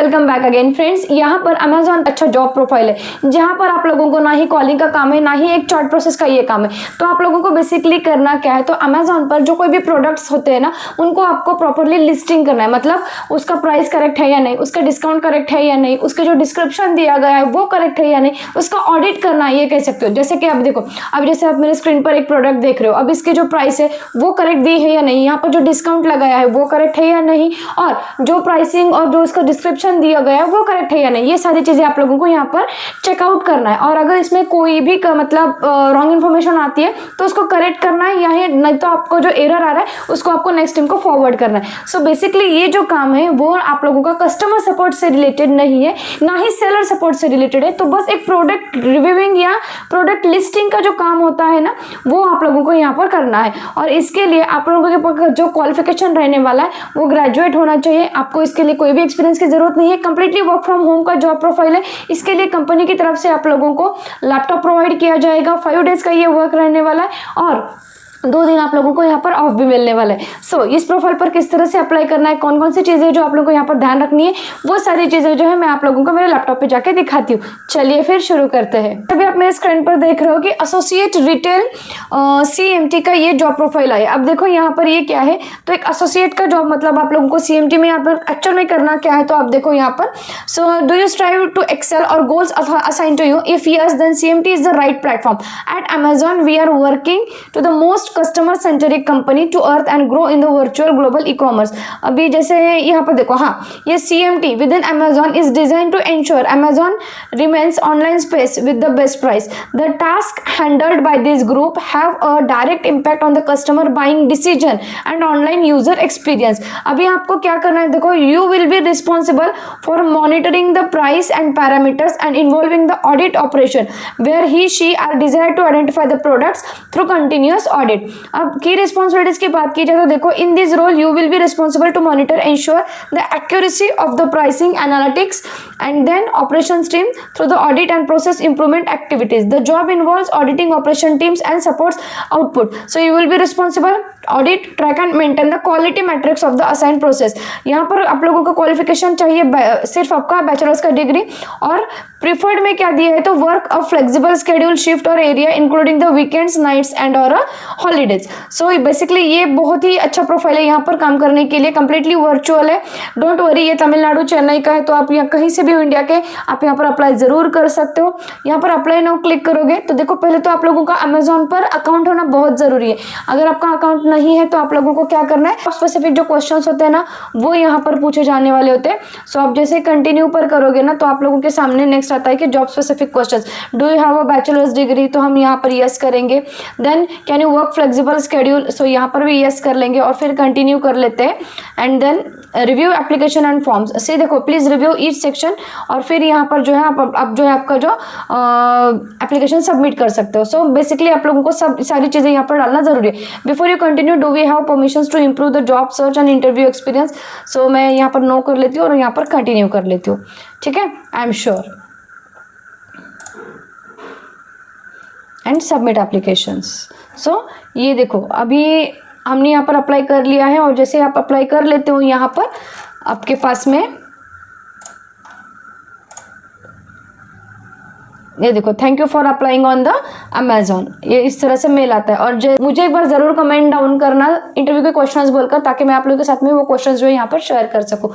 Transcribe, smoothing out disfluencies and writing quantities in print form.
Welcome back again friends. यहाँ पर Amazon अच्छा जॉब प्रोफाइल है जहाँ पर आप लोगों को ना ही कॉलिंग का काम है ना ही एक चार्ट प्रोसेस का ये काम है। तो आप लोगों को बेसिकली करना क्या है, तो अमेजॉन पर जो कोई भी प्रोडक्ट्स होते हैं ना उनको आपको प्रॉपरली लिस्टिंग करना है। मतलब उसका प्राइस करेक्ट है या नहीं, उसका डिस्काउंट करेक्ट है या नहीं, उसके जो डिस्क्रिप्शन दिया गया है वो करेक्ट है या नहीं, उसका ऑडिट करना है, ये कह सकते हो। जैसे कि अब देखो, अब जैसे आप मेरे स्क्रीन पर एक प्रोडक्ट देख रहे हो, अब इसकी जो प्राइस है वो करेक्ट दी है या नहीं, यहाँ पर जो डिस्काउंट लगाया है वो करेक्ट है या नहीं, और जो प्राइसिंग और जो इसका डिस्क्रिप्शन दिया गया है वो करेक्ट है या नहीं, ये सारी चीजें आप लोगों को यहाँ पर चेकआउट करना है। और अगर इसमें कोई भी मतलब रॉन्ग इन्फॉर्मेशन आती है तो उसको करेक्ट करना है, या नहीं तो आपको जो एरर आ रहा है उसको आपको नेक्स्ट टीम को फॉरवर्ड करना है। सो बेसिकली ये जो काम है वो आप लोगों का कस्टमर सपोर्ट से रिलेटेड नहीं है, ना ही सेलर सपोर्ट से रिलेटेड है। तो बस एक प्रोडक्ट रिव्यूइंग या प्रोडक्ट लिस्टिंग का जो काम होता है ना वो आप लोगों को यहाँ पर करना है। और इसके लिए आप लोगों के पास जो क्वालिफिकेशन रहने वाला है वो ग्रेजुएट होना चाहिए। आपको इसके लिए कोई भी एक्सपीरियंस की जरूरत नहीं है, कंप्लीटली वर्क फ्रॉम होम का जॉब प्रोफाइल है। इसके लिए कंपनी की तरफ से आप लोगों को लैपटॉप प्रोवाइड किया जाएगा, 5 डेज का ये वर्क रहने वाला है और 2 दिन आप लोगों को यहाँ पर ऑफ भी मिलने वाला है। सो इस प्रोफाइल पर किस तरह से अप्लाई करना है, कौन कौन सी चीजें जो आप लोगों को यहाँ पर ध्यान रखनी है, वो सारी चीजें जो है मैं आप लोगों को मेरे लैपटॉप पे जाके दिखाती हूँ। चलिए फिर शुरू करते हैं। अभी आप मेरे स्क्रीन पर देख रहे हो कि एसोसिएट रिटेल CMT का ये जॉब प्रोफाइल है। अब देखो यहाँ पर ये क्या है, तो एक एसोसिएट का जॉब मतलब आप लोगों को CMT में यहाँ पर एक्चुअल में करना क्या है, तो आप देखो यहाँ पर, so do you strive to excel और goals assign to you, if yes then CMT is the right platform. At Amazon we are working to the most customer centric company to earth and grow in the virtual global e-commerce. अभी जैसे यहाँ पर देखो, हाँ, ये CMT within Amazon is design to ensure Amazon remains online space with the best price. The task handled by this group have a direct impact on the customer buying decision and online user experience. अभी आपको क्या करना है, देखो, you will be responsible for monitoring the price and parameters and involving the audit operation where he she are desire to identify the products through continuous audit. अब key responsibilities की बात की जाए तो देखो, in this role you will be responsible to monitor ensure the accuracy of the pricing analytics and then operation team through the audit and process improvement activities. The job involves auditing operation teams and supports output. So you will be responsible audit, track and maintain the quality metrics of the assign process. यहाँ पर आप लोगों का qualification चाहिए सिर्फ आपका bachelors का degree, और प्रिफर्ड में क्या दिया है, तो work a flexible schedule shift और area including the weekends, nights and और हॉलीडेज। सो बेसिकली ये बहुत ही अच्छा प्रोफाइल है यहाँ पर काम करने के लिए, कंप्लीटली वर्चुअल है। डोंट वरी, ये तमिलनाडु चेन्नई का है, तो आप यहाँ कहीं से भी हो इंडिया के आप यहाँ पर अप्लाई जरूर कर सकते हो। यहाँ पर अप्लाई नाउ क्लिक करोगे तो देखो, पहले तो आप लोगों का अमेजॉन पर अकाउंट होना बहुत जरूरी है। अगर आपका अकाउंट नहीं है तो आप लोगों को क्या करना है, स्पेसिफिक जो क्वेश्चंस होते हैं ना वो यहाँ पर पूछे जाने वाले होते हैं। सो आप जैसे कंटिन्यू पर करोगे ना तो आप लोगों के सामने नेक्स्ट आता है कि job specific questions. Do you have a bachelors degree, तो हम यहाँ पर यस करेंगे। Then can you work flexible schedule, so यहाँ पर भी यस कर लेंगे और फिर कंटिन्यू कर लेते हैं। And then review application and forms, से देखो प्लीज रिव्यू ईच सेक्शन, और फिर यहाँ पर जो है आप जो है आपका जो एप्लीकेशन सबमिट कर सकते हो। सो बेसिकली आप लोगों को सब सारी चीजें यहाँ पर डालना जरूरी है। Before you continue, do we have permissions to improve the job search and interview experience. So मैं यहाँ पर नो कर लेती हूँ और यहाँ पर कंटिन्यू कर लेती हूँ, ठीक है, I am sure. And submit applications. So ये देखो, अभी हमने यहाँ पर अप्लाई कर लिया है, और जैसे आप अप्लाई कर लेते हो यहाँ पर आपके पास में ये देखो, thank you for applying on the Amazon, ये इस तरह से मेल आता है। और मुझे एक बार जरूर कमेंट डाउन करना इंटरव्यू के क्वेश्चंस बोलकर, ताकि मैं आप लोगों के साथ में वो क्वेश्चंस जो है यहाँ पर शेयर कर सकूँ।